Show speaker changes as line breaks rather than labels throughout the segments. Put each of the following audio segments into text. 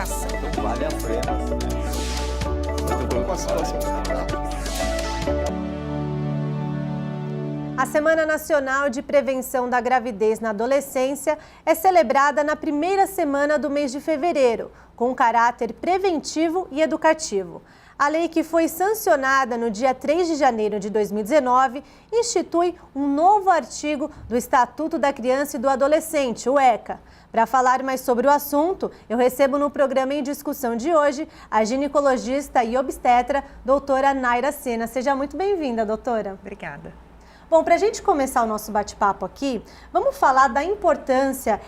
educação.
Então vale a pena. Muito bom com a situação.
A Semana Nacional de Prevenção da Gravidez na Adolescência é celebrada na primeira semana do mês de fevereiro, com caráter preventivo e educativo. A lei, que foi sancionada no dia 3 de janeiro de 2019, institui um novo artigo do Estatuto da Criança e do Adolescente, o ECA. Para falar mais sobre o assunto, eu recebo no programa em discussão de hoje a ginecologista e obstetra, doutora Naira Sena. Seja muito bem-vinda, doutora.
Obrigada.
Bom, para a gente começar o nosso bate-papo aqui, vamos falar da importância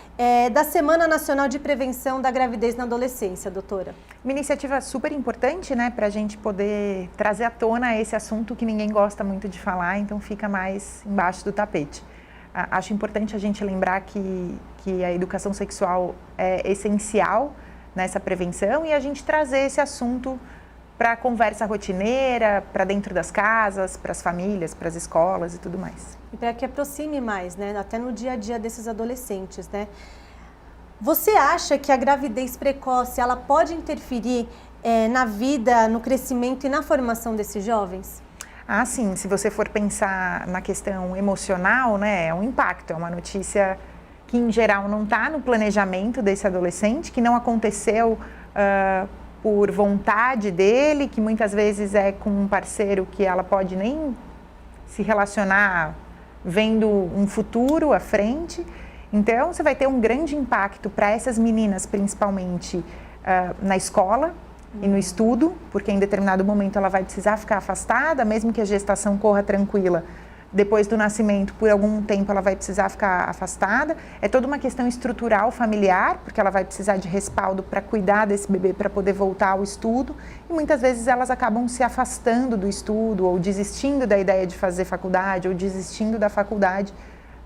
da Semana Nacional de Prevenção da Gravidez na Adolescência, doutora.
Uma iniciativa super importante, né, para a gente poder trazer à tona esse assunto que ninguém gosta muito de falar, então fica mais embaixo do tapete. Acho importante a gente lembrar que a educação sexual é essencial nessa prevenção e a gente trazer esse assunto para a conversa rotineira, para dentro das casas, para as famílias, para as escolas e tudo mais.
E para que aproxime mais, né, até no dia a dia desses adolescentes, né? Você acha que a gravidez precoce, ela pode interferir na vida, no crescimento e na formação desses jovens?
Ah, sim. Se você for pensar na questão emocional, né, é um impacto, é uma notícia que, em geral, não está no planejamento desse adolescente, que não aconteceu por vontade dele, que muitas vezes é com um parceiro que ela pode nem se relacionar vendo um futuro à frente. Então, você vai ter um grande impacto para essas meninas, principalmente na escola e no estudo, porque em determinado momento ela vai precisar ficar afastada, mesmo que a gestação corra tranquila. Depois do nascimento, por algum tempo, ela vai precisar ficar afastada. É toda uma questão estrutural familiar, porque ela vai precisar de respaldo para cuidar desse bebê, para poder voltar ao estudo. E muitas vezes elas acabam se afastando do estudo, ou desistindo da ideia de fazer faculdade, ou desistindo da faculdade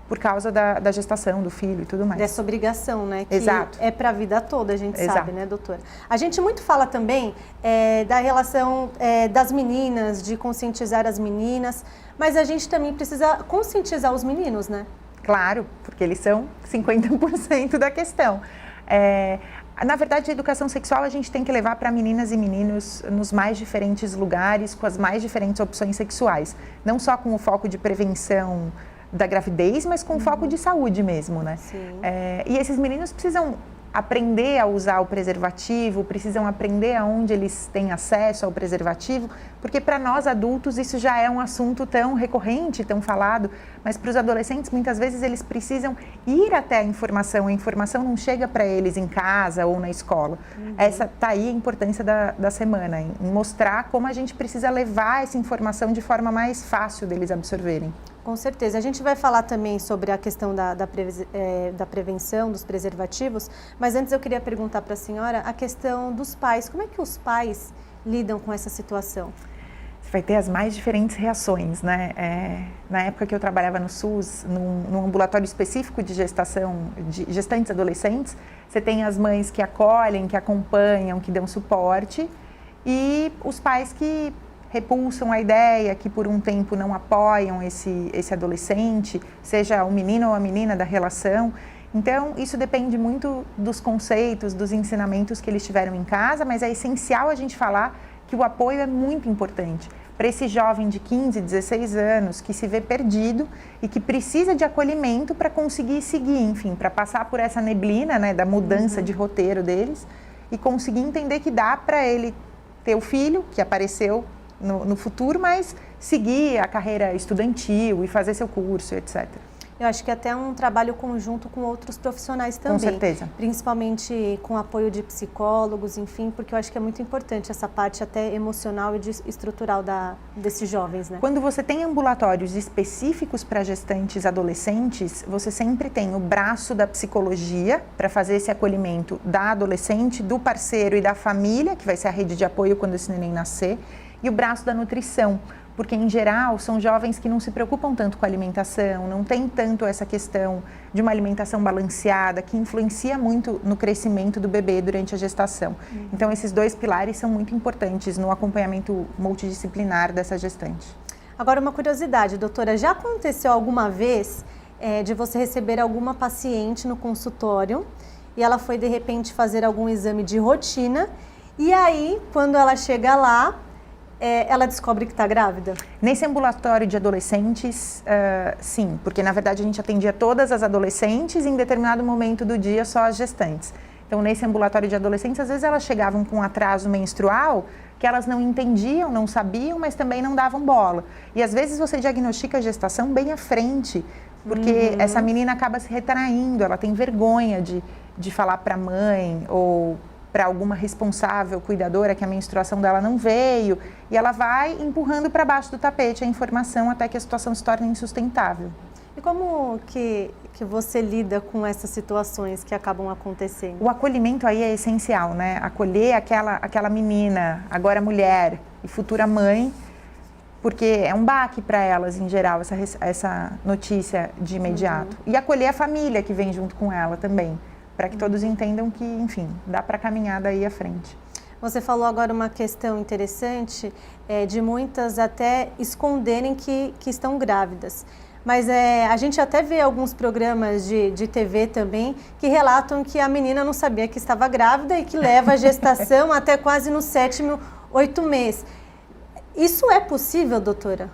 por causa da gestação do filho e tudo mais.
Dessa obrigação, né? Que
Exato.
É para a vida toda, a gente
Exato.
sabe, né, doutora? A gente muito fala também da relação das meninas, de conscientizar as meninas, mas a gente também precisa conscientizar os meninos, né?
Claro, porque eles são 50% da questão. Na verdade, a educação sexual a gente tem que levar para meninas e meninos nos mais diferentes lugares, com as mais diferentes opções sexuais. Não só com o foco de prevenção da gravidez, mas com foco de saúde mesmo, né?
Sim.
E esses meninos precisam aprender a usar o preservativo, precisam aprender aonde eles têm acesso ao preservativo, porque para nós adultos isso já é um assunto tão recorrente, tão falado, mas para os adolescentes muitas vezes eles precisam ir até a informação não chega para eles em casa ou na escola. Essa tá aí a importância da semana, em mostrar como a gente precisa levar essa informação de forma mais fácil deles absorverem.
Com certeza. A gente vai falar também sobre a questão da prevenção, dos preservativos, mas antes eu queria perguntar para a senhora a questão dos pais. Como é que os pais lidam com essa situação?
Você vai ter as mais diferentes reações, né? Na época que eu trabalhava no SUS, num ambulatório específico de gestação, de gestantes adolescentes, você tem as mães que acolhem, que acompanham, que dão suporte, e os pais que repulsam a ideia, que por um tempo não apoiam esse adolescente, seja o menino ou a menina da relação. Então, isso depende muito dos conceitos, dos ensinamentos que eles tiveram em casa, mas é essencial a gente falar que o apoio é muito importante para esse jovem de 15, 16 anos que se vê perdido e que precisa de acolhimento para conseguir seguir, enfim, para passar por essa neblina, né, da mudança de roteiro deles e conseguir entender que dá para ele ter o filho que apareceu no futuro, mas seguir a carreira estudantil e fazer seu curso, etc.
Eu acho que até um trabalho conjunto com outros profissionais também.
Com certeza.
Principalmente com apoio de psicólogos, enfim, porque eu acho que é muito importante essa parte até emocional e estrutural desses jovens, né?
Quando você tem ambulatórios específicos para gestantes adolescentes, você sempre tem o braço da psicologia para fazer esse acolhimento da adolescente, do parceiro e da família, que vai ser a rede de apoio quando esse neném nascer, e o braço da nutrição, porque em geral são jovens que não se preocupam tanto com a alimentação, não tem tanto essa questão de uma alimentação balanceada, que influencia muito no crescimento do bebê durante a gestação. Então esses dois pilares são muito importantes no acompanhamento multidisciplinar dessa gestante.
Agora uma curiosidade, doutora, já aconteceu alguma vez de você receber alguma paciente no consultório e ela foi de repente fazer algum exame de rotina. E aí, quando ela chega lá, ela descobre que está grávida?
Nesse ambulatório de adolescentes, sim, porque na verdade a gente atendia todas as adolescentes e em determinado momento do dia só as gestantes. Então, nesse ambulatório de adolescentes, às vezes elas chegavam com atraso menstrual que elas não entendiam, não sabiam, mas também não davam bola. E às vezes você diagnostica a gestação bem à frente, porque essa menina acaba se retraindo, ela tem vergonha de falar para a mãe ou para alguma responsável, cuidadora, que a menstruação dela não veio, e ela vai empurrando para baixo do tapete a informação até que a situação se torne insustentável.
E como que você lida com essas situações que acabam acontecendo?
O acolhimento aí é essencial, né? Acolher aquela menina, agora mulher e futura mãe, porque é um baque para elas, em geral, essa notícia de imediato. E acolher a família que vem junto com ela também, para que todos entendam que, enfim, dá para caminhar daí à frente.
Você falou agora uma questão interessante, de muitas até esconderem que estão grávidas. Mas a gente até vê alguns programas de TV também que relatam que a menina não sabia que estava grávida e que leva a gestação até quase no 7º, 8º mês. Isso é possível, doutora?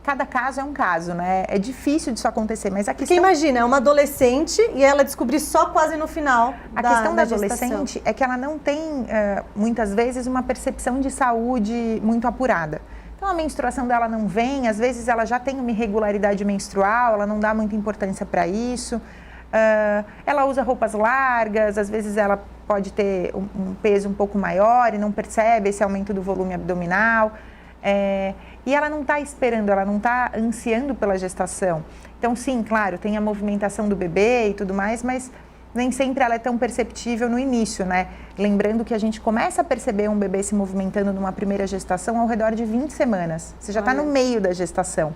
Cada caso é um caso, né? É difícil disso acontecer, mas a questão...
Porque imagina, é uma adolescente e ela descobrir só quase no final
A questão da adolescente é que ela não tem, muitas vezes, uma percepção de saúde muito apurada. Então, a menstruação dela não vem, às vezes ela já tem uma irregularidade menstrual, ela não dá muita importância para isso. Ela usa roupas largas, às vezes ela pode ter um peso um pouco maior e não percebe esse aumento do volume abdominal. E ela não está esperando, ela não está ansiando pela gestação. Então, sim, claro, tem a movimentação do bebê e tudo mais, mas nem sempre ela é tão perceptível no início, né? Lembrando que a gente começa a perceber um bebê se movimentando numa primeira gestação ao redor de 20 semanas. Você já está no meio da gestação.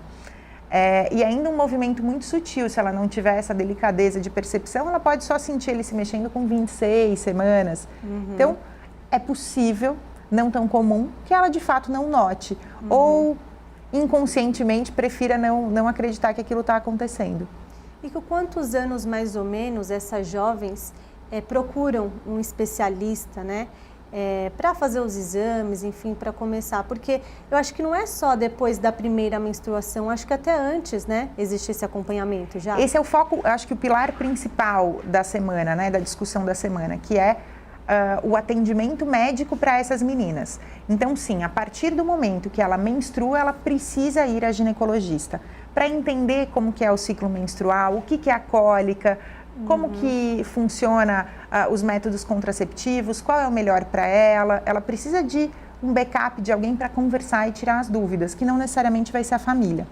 E ainda um movimento muito sutil, se ela não tiver essa delicadeza de percepção, ela pode só sentir ele se mexendo com 26 semanas. Então, é possível, não tão comum, que ela de fato não note. Ou, inconscientemente, prefira não acreditar que aquilo está acontecendo.
E com quantos anos, mais ou menos, essas jovens procuram um especialista, né? Para fazer os exames, enfim, para começar? Porque eu acho que não é só depois da primeira menstruação, acho que até antes, né? Existe esse acompanhamento já.
Esse é o foco, acho que o pilar principal da semana, né? Da discussão da semana, que é o atendimento médico para essas meninas. Então, sim, a partir do momento que ela menstrua, ela precisa ir à ginecologista para entender como que é o ciclo menstrual, o que é a cólica, como que funciona os métodos contraceptivos, qual é o melhor para ela. Ela precisa de um backup de alguém para conversar e tirar as dúvidas, que não necessariamente vai ser a família.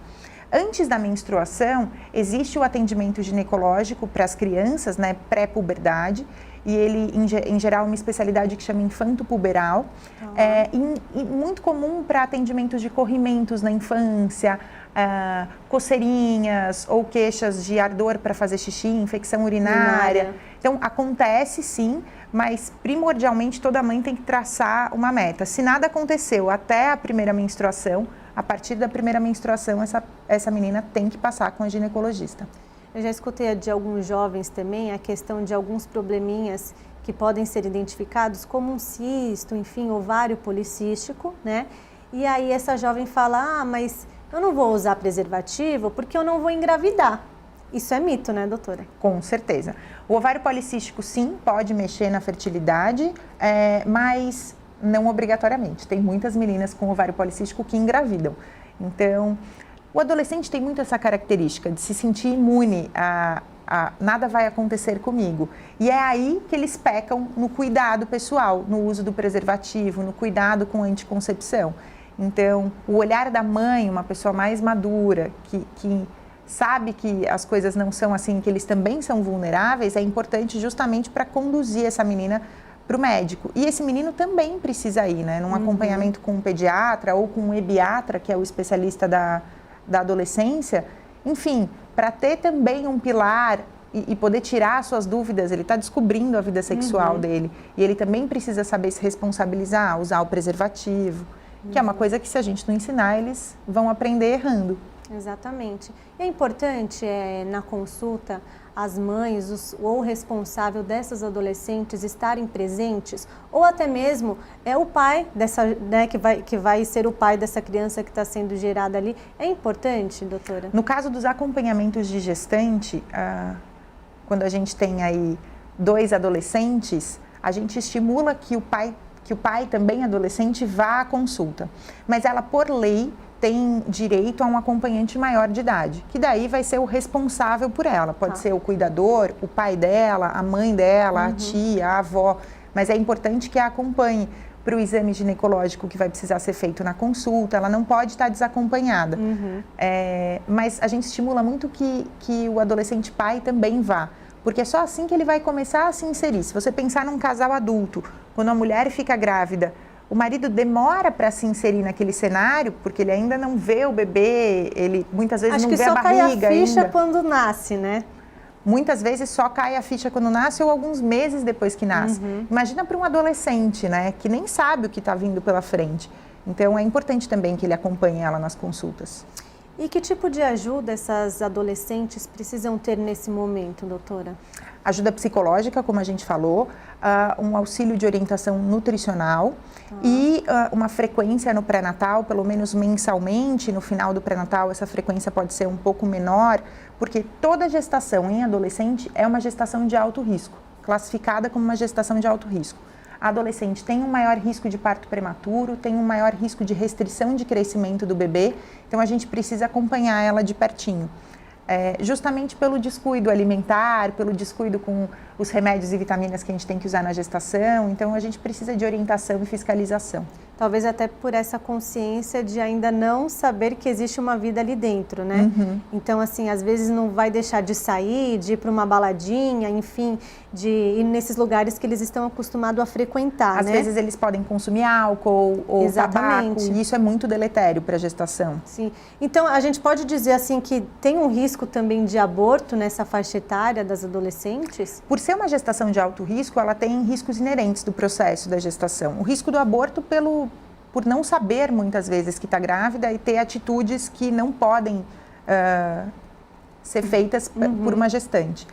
Antes da menstruação, existe o atendimento ginecológico para as crianças, né, pré-puberdade, e ele, em geral, é uma especialidade que chama infanto-puberal, e muito comum para atendimentos de corrimentos na infância, coceirinhas ou queixas de ardor para fazer xixi, infecção urinária. Então, acontece sim, mas primordialmente toda mãe tem que traçar uma meta. Se nada aconteceu até a primeira menstruação, a partir da primeira menstruação, essa menina tem que passar com a ginecologista.
Eu já escutei de alguns jovens também a questão de alguns probleminhas que podem ser identificados como um cisto, enfim, ovário policístico, né? E aí essa jovem fala, mas eu não vou usar preservativo porque eu não vou engravidar. Isso é mito, né, doutora?
Com certeza. O ovário policístico, sim, pode mexer na fertilidade, mas não obrigatoriamente. Tem muitas meninas com ovário policístico que engravidam. Então, o adolescente tem muito essa característica de se sentir imune a nada vai acontecer comigo. E é aí que eles pecam no cuidado pessoal, no uso do preservativo, no cuidado com a anticoncepção. Então, o olhar da mãe, uma pessoa mais madura, que sabe que as coisas não são assim, que eles também são vulneráveis, é importante justamente para conduzir essa menina para o médico. E esse menino também precisa ir, né? Num acompanhamento com um pediatra ou com um ebiatra, que é o especialista da adolescência. Enfim, para ter também um pilar e poder tirar suas dúvidas, ele está descobrindo a vida sexual dele. E ele também precisa saber se responsabilizar, usar o preservativo, que é uma coisa que se a gente não ensinar, eles vão aprender errando.
Exatamente. E é importante, na consulta, as mães ou o responsável dessas adolescentes estarem presentes, ou até mesmo o pai dessa, né, que vai ser o pai dessa criança que está sendo gerada ali. É importante, doutora?
No caso dos acompanhamentos de gestante, quando a gente tem aí 2 adolescentes, a gente estimula que o pai também adolescente vá à consulta. Mas ela, por lei, tem direito a um acompanhante maior de idade, que daí vai ser o responsável por ela. Pode ser o cuidador, o pai dela, a mãe dela, a tia, a avó. Mas é importante que a acompanhe para o exame ginecológico que vai precisar ser feito na consulta. Ela não pode estar desacompanhada. Mas a gente estimula muito que o adolescente pai também vá. Porque é só assim que ele vai começar a se inserir. Se você pensar num casal adulto, quando a mulher fica grávida, o marido demora para se inserir naquele cenário, porque ele ainda não vê o bebê, ele muitas vezes não vê a barriga ainda.
Acho que só cai a ficha quando nasce, né?
Muitas vezes só cai a ficha quando nasce ou alguns meses depois que nasce. Imagina para um adolescente, né, que nem sabe o que está vindo pela frente. Então é importante também que ele acompanhe ela nas consultas.
E que tipo de ajuda essas adolescentes precisam ter nesse momento, doutora?
Ajuda psicológica, como a gente falou, um auxílio de orientação nutricional e uma frequência no pré-natal, pelo menos mensalmente. No final do pré-natal, essa frequência pode ser um pouco menor, porque toda gestação em adolescente é uma gestação de alto risco, classificada como uma gestação de alto risco. A adolescente tem um maior risco de parto prematuro, tem um maior risco de restrição de crescimento do bebê, então a gente precisa acompanhar ela de pertinho. Justamente pelo descuido alimentar, pelo descuido com os remédios e vitaminas que a gente tem que usar na gestação, então a gente precisa de orientação e fiscalização.
Talvez até por essa consciência de ainda não saber que existe uma vida ali dentro, né? Então, assim, às vezes não vai deixar de sair, de ir para uma baladinha, enfim, de ir nesses lugares que eles estão acostumados a frequentar,
Às
né?
vezes eles podem consumir álcool ou tabaco, e isso é muito deletério para a gestação.
Sim. Então, a gente pode dizer, assim, que tem um risco também de aborto nessa faixa etária das adolescentes?
Por ser uma gestação de alto risco, ela tem riscos inerentes do processo da gestação. O risco do aborto por não saber muitas vezes que está grávida e ter atitudes que não podem ser feitas por uma gestante.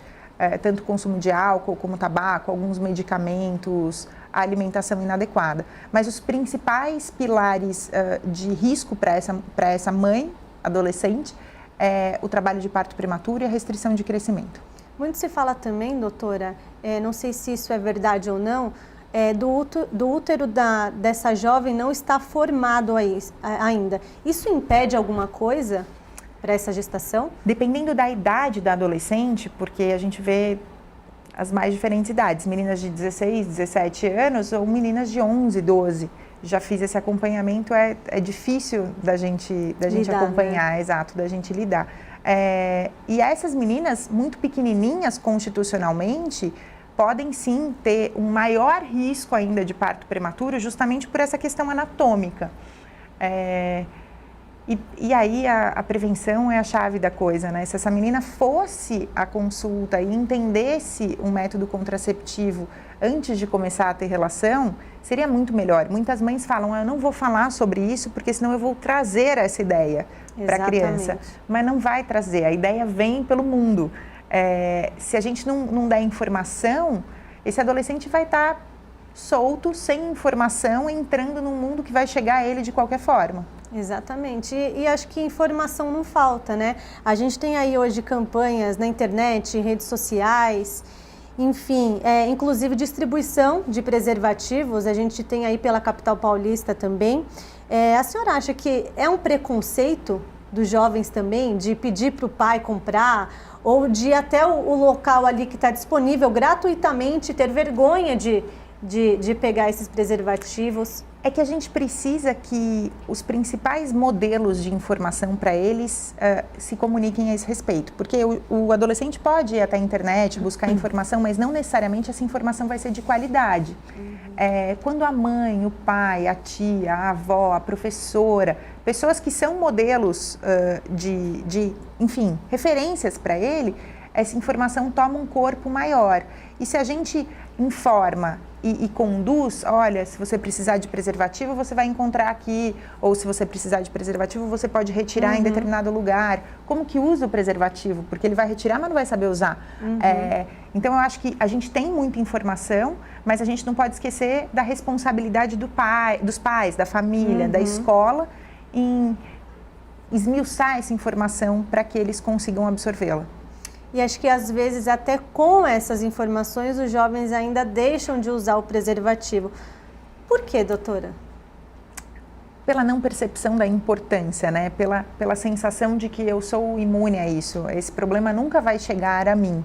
Tanto o consumo de álcool como tabaco, alguns medicamentos, a alimentação inadequada. Mas os principais pilares de risco para essa mãe adolescente é o trabalho de parto prematuro e a restrição de crescimento.
Muito se fala também, doutora, não sei se isso é verdade ou não, do útero dessa jovem não está formado ainda. Isso impede alguma coisa para essa gestação? Dependendo
da idade da adolescente, porque a gente vê as mais diferentes idades, meninas de 16, 17 anos ou meninas de 11, 12. Já fiz esse acompanhamento, é difícil da gente lidar, acompanhar, né? Exato, da gente lidar. E essas meninas muito pequenininhas constitucionalmente podem sim ter um maior risco ainda de parto prematuro, justamente por essa questão anatômica. E aí a prevenção é a chave da coisa, né? Se essa menina fosse à consulta e entendesse um método contraceptivo antes de começar a ter relação, seria muito melhor. Muitas mães falam, eu não vou falar sobre isso porque senão eu vou trazer essa ideia para a criança. Mas não vai trazer, a ideia vem pelo mundo. Se a gente não der informação, esse adolescente vai estar solto, sem informação, entrando num mundo que vai chegar a ele de qualquer forma.
Exatamente, e acho que informação não falta, né? A gente tem aí hoje campanhas na internet, redes sociais, enfim, inclusive distribuição de preservativos, a gente tem aí pela capital paulista também. A senhora acha que é um preconceito dos jovens também de pedir para o pai comprar ou de ir até o local ali que está disponível gratuitamente, ter vergonha de pegar esses preservativos?
É que a gente precisa que os principais modelos de informação para eles se comuniquem a esse respeito. Porque o adolescente pode ir até a internet, buscar informação, mas não necessariamente essa informação vai ser de qualidade. Quando a mãe, o pai, a tia, a avó, a professora, pessoas que são modelos enfim, referências para ele, essa informação toma um corpo maior. E se a gente informa e conduz, olha, se você precisar de preservativo, você vai encontrar aqui, ou se você precisar de preservativo, você pode retirar em determinado lugar. Como que usa o preservativo? Porque ele vai retirar, mas não vai saber usar. Então, eu acho que a gente tem muita informação, mas a gente não pode esquecer da responsabilidade dos pais, da família, da escola, em esmiuçar essa informação para que eles consigam absorvê-la.
E acho que às vezes até com essas informações os jovens ainda deixam de usar o preservativo. Por quê, doutora?
Pela não percepção da importância, né? Pela sensação de que eu sou imune a isso, esse problema nunca vai chegar a mim.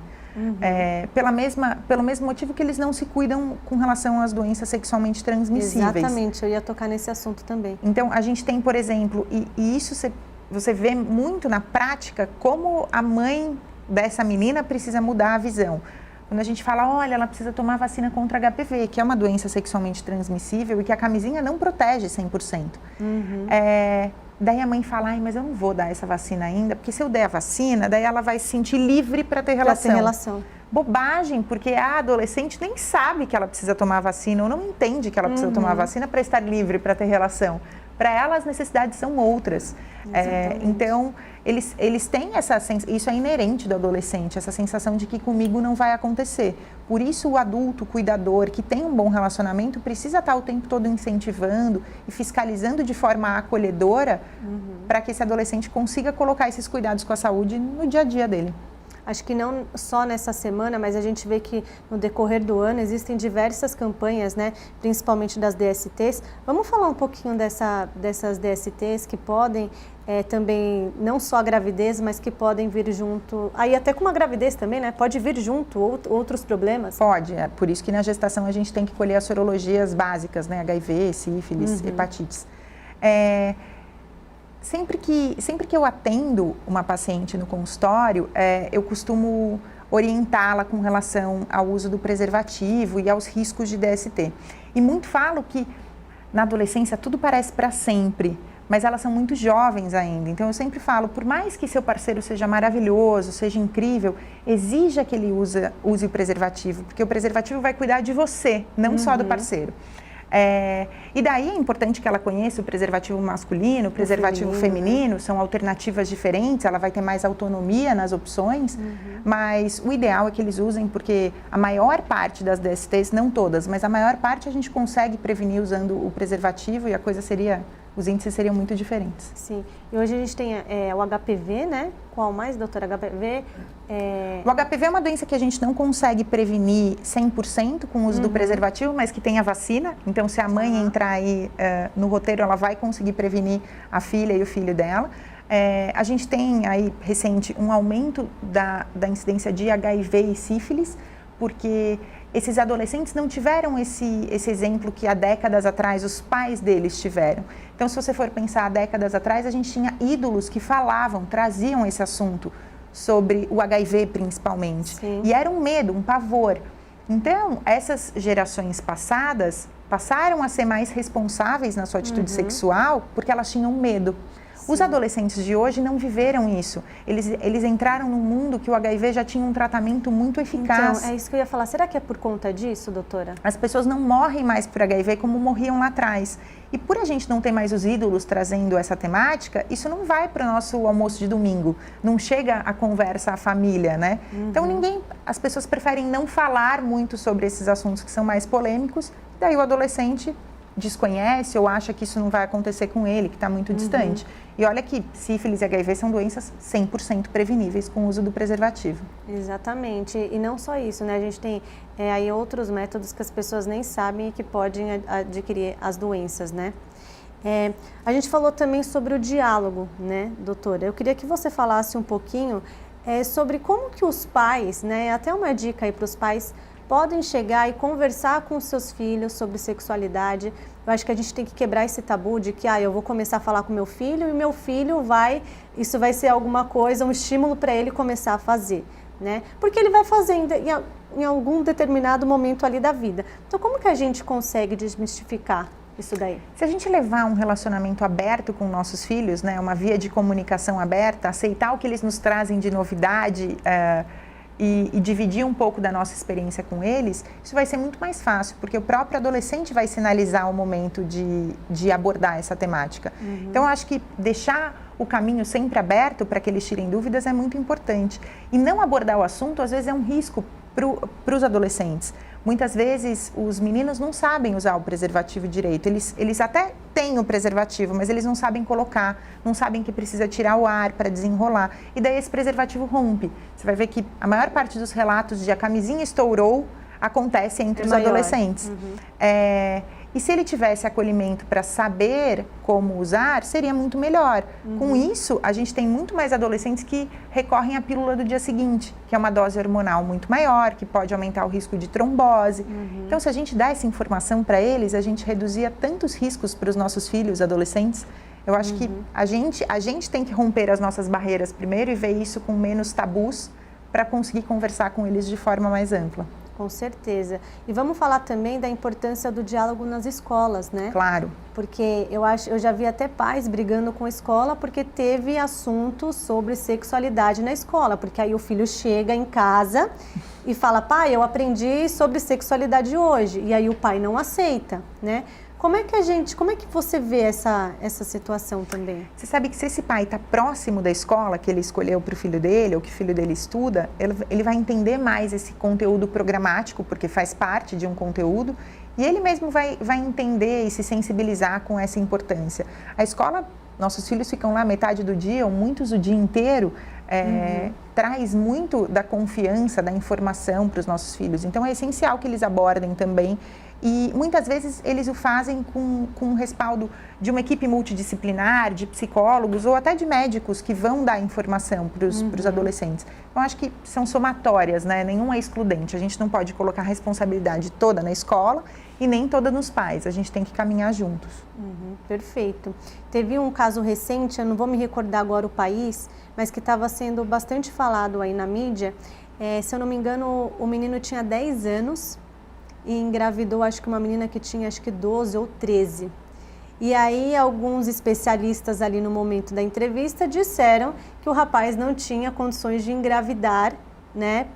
Pelo mesmo motivo que eles não se cuidam com relação às doenças sexualmente transmissíveis.
Exatamente, eu ia tocar nesse assunto também.
Então, a gente tem, por exemplo, e isso você vê muito na prática, como a mãe dessa menina precisa mudar a visão. Quando a gente fala, olha, ela precisa tomar vacina contra HPV, que é uma doença sexualmente transmissível e que a camisinha não protege 100%. Daí a mãe fala, ai, mas eu não vou dar essa vacina ainda, porque se eu der a vacina, daí ela vai se sentir livre para ter relação. Bobagem, porque a adolescente nem sabe que ela precisa tomar a vacina ou não entende que ela precisa tomar a vacina para estar livre para ter relação. Para ela, as necessidades são outras. Então, eles têm isso é inerente do adolescente, essa sensação de que comigo não vai acontecer. Por isso, o adulto, o cuidador, que tem um bom relacionamento, precisa estar o tempo todo incentivando e fiscalizando de forma acolhedora para que esse adolescente consiga colocar esses cuidados com a saúde no dia a dia dele.
Acho que não só nessa semana, mas a gente vê que no decorrer do ano existem diversas campanhas, né? Principalmente das DSTs. Vamos falar um pouquinho dessas DSTs que podem também, não só a gravidez, mas que podem vir junto, aí até com uma gravidez também, né? Pode vir junto outros problemas?
Pode, é por isso que na gestação a gente tem que colher as sorologias básicas, né? HIV, sífilis, hepatites. Sempre que eu atendo uma paciente no consultório, eu costumo orientá-la com relação ao uso do preservativo e aos riscos de DST. E muito falo que na adolescência tudo parece para sempre, mas elas são muito jovens ainda. Então eu sempre falo, por mais que seu parceiro seja maravilhoso, seja incrível, exija que ele use o preservativo, porque o preservativo vai cuidar de você, não só do parceiro. E daí é importante que ela conheça o preservativo masculino, o preservativo feminino, são alternativas diferentes, ela vai ter mais autonomia nas opções, mas o ideal é que eles usem, porque a maior parte das DSTs, não todas, mas a maior parte a gente consegue prevenir usando o preservativo e os índices seriam muito diferentes.
Sim, e hoje a gente tem o HPV, né? Qual mais, doutora? HPV?
O HPV é uma doença que a gente não consegue prevenir 100% com o uso do preservativo, mas que tem a vacina. Então, se a mãe entrar aí no roteiro, ela vai conseguir prevenir a filha e o filho dela. A gente tem aí, recente, um aumento da incidência de HIV e sífilis, porque esses adolescentes não tiveram esse exemplo que há décadas atrás os pais deles tiveram. Então, se você for pensar há décadas atrás, a gente tinha ídolos que traziam esse assunto sobre o HIV principalmente. Sim. E era um medo, um pavor. Então, essas gerações passadas passaram a ser mais responsáveis na sua atitude sexual porque elas tinham medo. Os adolescentes de hoje não viveram isso. Eles entraram num mundo que o HIV já tinha um tratamento muito eficaz.
Então, é isso que eu ia falar. Será que é por conta disso, doutora?
As pessoas não morrem mais por HIV como morriam lá atrás. E por a gente não ter mais os ídolos trazendo essa temática, isso não vai para o nosso almoço de domingo. Não chega a conversa à família, né? Então, as pessoas preferem não falar muito sobre esses assuntos que são mais polêmicos. Daí o adolescente desconhece ou acha que isso não vai acontecer com ele, que está muito distante. E olha que sífilis e HIV são doenças 100% preveníveis com o uso do preservativo.
Exatamente. E não só isso, né? A gente tem aí outros métodos que as pessoas nem sabem e que podem adquirir as doenças, né? A gente falou também sobre o diálogo, né, doutora? Eu queria que você falasse um pouquinho sobre como que os pais, né, até uma dica aí para os pais, podem chegar e conversar com os seus filhos sobre sexualidade. Eu acho que a gente tem que quebrar esse tabu de que eu vou começar a falar com meu filho e meu filho isso vai ser alguma coisa, um estímulo para ele começar a fazer, né? Porque ele vai fazendo em algum determinado momento ali da vida. Então, como que a gente consegue desmistificar isso daí?
Se a gente levar um relacionamento aberto com nossos filhos, né, uma via de comunicação aberta, aceitar o que eles nos trazem de novidade, e dividir um pouco da nossa experiência com eles, isso vai ser muito mais fácil, porque o próprio adolescente vai sinalizar o momento de abordar essa temática. Então, eu acho que deixar o caminho sempre aberto para que eles tirem dúvidas é muito importante. E não abordar o assunto, às vezes, é um risco para os adolescentes. Muitas vezes, os meninos não sabem usar o preservativo direito. Eles até têm o preservativo, mas eles não sabem colocar, não sabem que precisa tirar o ar para desenrolar. E daí esse preservativo rompe. Você vai ver que a maior parte dos relatos de a camisinha estourou acontece entre os adolescentes. E se ele tivesse acolhimento para saber como usar, seria muito melhor. Com isso, a gente tem muito mais adolescentes que recorrem à pílula do dia seguinte, que é uma dose hormonal muito maior, que pode aumentar o risco de trombose. Então, se a gente dá essa informação para eles, a gente reduzia tantos riscos para os nossos filhos, adolescentes. Eu acho que a gente tem que romper as nossas barreiras primeiro e ver isso com menos tabus para conseguir conversar com eles de forma mais ampla.
Com certeza. E vamos falar também da importância do diálogo nas escolas, né?
Claro.
Porque eu já vi até pais brigando com a escola porque teve assuntos sobre sexualidade na escola. Porque aí o filho chega em casa e fala, pai, eu aprendi sobre sexualidade hoje. E aí o pai não aceita, né? Como é que você vê essa situação também?
Você sabe que se esse pai está próximo da escola que ele escolheu para o filho dele, ou que o filho dele estuda, ele vai entender mais esse conteúdo programático, porque faz parte de um conteúdo, e ele mesmo vai entender e se sensibilizar com essa importância. A escola, nossos filhos ficam lá metade do dia, ou muitos o dia inteiro, traz muito da confiança, da informação para os nossos filhos. Então, é essencial que eles abordem também. E muitas vezes eles o fazem com o respaldo de uma equipe multidisciplinar, de psicólogos ou até de médicos que vão dar informação para os adolescentes. Eu acho que são somatórias, né? Nenhum é excludente. A gente não pode colocar a responsabilidade toda na escola e nem toda nos pais. A gente tem que caminhar juntos.
Perfeito. Teve um caso recente, eu não vou me recordar agora o país, mas que estava sendo bastante falado aí na mídia. Se eu não me engano, o menino tinha 10 anos. E engravidou, acho que uma menina que tinha, acho que 12 ou 13. E aí, alguns especialistas ali no momento da entrevista disseram que o rapaz não tinha condições de engravidar, né?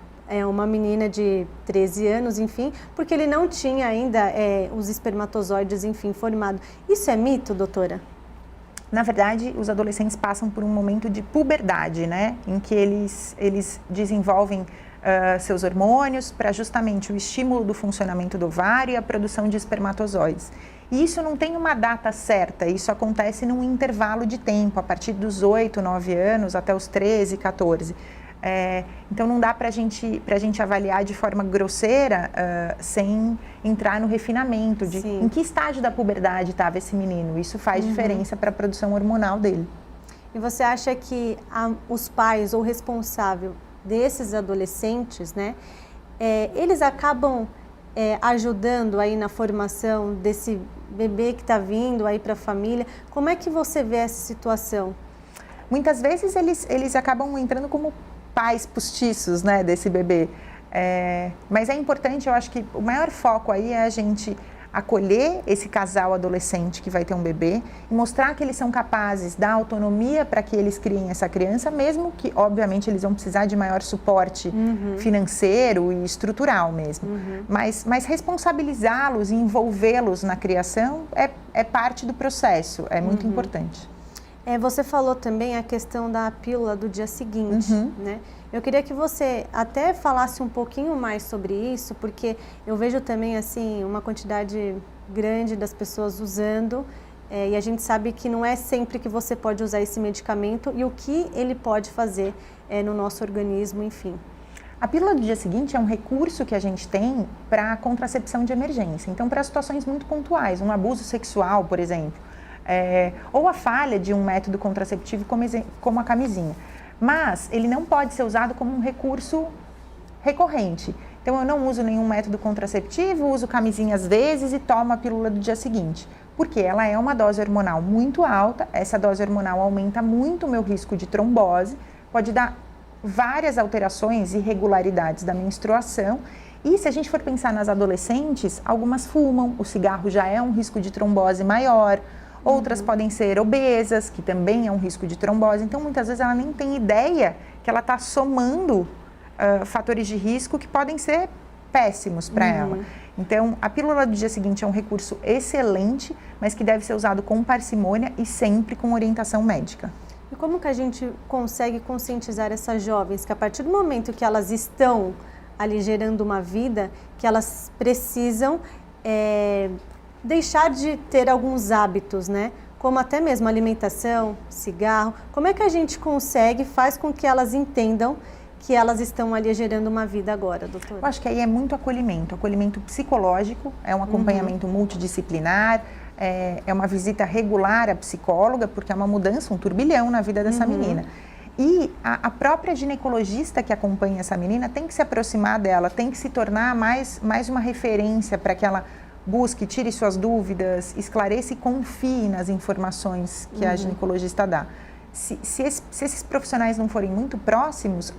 Uma menina de 13 anos, enfim, porque ele não tinha ainda os espermatozoides, enfim, formado. Isso é mito, doutora?
Na verdade, os adolescentes passam por um momento de puberdade, né? Em que eles desenvolvem seus hormônios para justamente o estímulo do funcionamento do ovário e a produção de espermatozoides. E isso não tem uma data certa, isso acontece num intervalo de tempo, a partir dos 8, 9 anos até os 13, 14. Então não dá para a gente avaliar de forma grosseira sem entrar no refinamento de em que estágio da puberdade estava esse menino. Isso faz diferença para a produção hormonal dele.
E você acha que os pais ou responsável desses adolescentes, né, eles acabam ajudando aí na formação desse bebê que está vindo aí para a família? Como é que você vê essa situação?
Muitas vezes eles acabam entrando como pais postiços, né, desse bebê. Mas é importante, eu acho que o maior foco aí é a gente acolher esse casal adolescente que vai ter um bebê e mostrar que eles são capazes, dar autonomia para que eles criem essa criança, mesmo que, obviamente, eles vão precisar de maior suporte financeiro e estrutural mesmo. Mas responsabilizá-los e envolvê-los na criação é parte do processo, é muito importante.
Você falou também a questão da pílula do dia seguinte, né? Eu queria que você até falasse um pouquinho mais sobre isso, porque eu vejo também, assim, uma quantidade grande das pessoas usando, e a gente sabe que não é sempre que você pode usar esse medicamento e o que ele pode fazer no nosso organismo, enfim.
A pílula do dia seguinte é um recurso que a gente tem para a contracepção de emergência. Então, para situações muito pontuais, um abuso sexual, por exemplo, ou a falha de um método contraceptivo como a camisinha. Mas ele não pode ser usado como um recurso recorrente. Então, eu não uso nenhum método contraceptivo, uso camisinha às vezes e tomo a pílula do dia seguinte. Porque ela é uma dose hormonal muito alta, essa dose hormonal aumenta muito o meu risco de trombose, pode dar várias alterações e irregularidades da menstruação. E se a gente for pensar nas adolescentes, algumas fumam, o cigarro já é um risco de trombose maior. Outras podem ser obesas, que também é um risco de trombose. Então, muitas vezes ela nem tem ideia que ela está somando fatores de risco que podem ser péssimos para ela. Então, a pílula do dia seguinte é um recurso excelente, mas que deve ser usado com parcimônia e sempre com orientação médica.
E como que a gente consegue conscientizar essas jovens que a partir do momento que elas estão ali gerando uma vida, que elas precisam deixar de ter alguns hábitos, né? Como até mesmo alimentação, cigarro. Como é que a gente consegue, faz com que elas entendam que elas estão ali gerando uma vida agora, doutora?
Eu acho que aí é muito acolhimento psicológico, é um acompanhamento multidisciplinar, é uma visita regular à psicóloga, porque é uma mudança, um turbilhão na vida dessa menina. E a própria ginecologista que acompanha essa menina tem que se aproximar dela, tem que se tornar mais uma referência para que ela busque, tire suas dúvidas, esclareça e confie nas informações que a ginecologista dá. Se esses profissionais não forem muito próximos,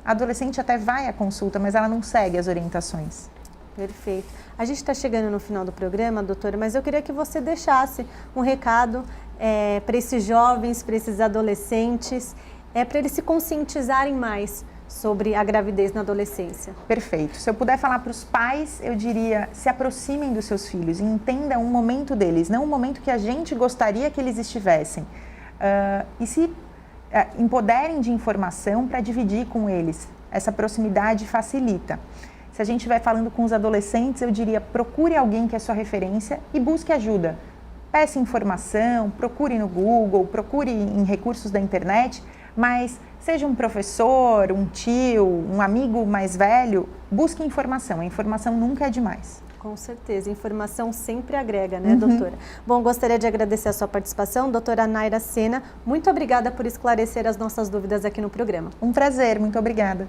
a adolescente até vai à consulta, mas ela não segue as orientações.
Perfeito. A gente está chegando no final do programa, doutora, mas eu queria que você deixasse um recado para esses jovens, para esses adolescentes, para eles se conscientizarem mais sobre a gravidez na adolescência.
Perfeito. Se eu puder falar para os pais, eu diria, se aproximem dos seus filhos e entendam o momento deles, não o momento que a gente gostaria que eles estivessem. E se empoderem de informação para dividir com eles. Essa proximidade facilita. Se a gente vai falando com os adolescentes, eu diria, procure alguém que é sua referência e busque ajuda. Peça informação, procure no Google, procure em recursos da internet, mas seja um professor, um tio, um amigo mais velho, busque informação. A informação nunca é demais.
Com certeza, informação sempre agrega, né, doutora? Bom, gostaria de agradecer a sua participação, doutora Naira Sena. Muito obrigada por esclarecer as nossas dúvidas aqui no programa.
Um prazer, muito obrigada.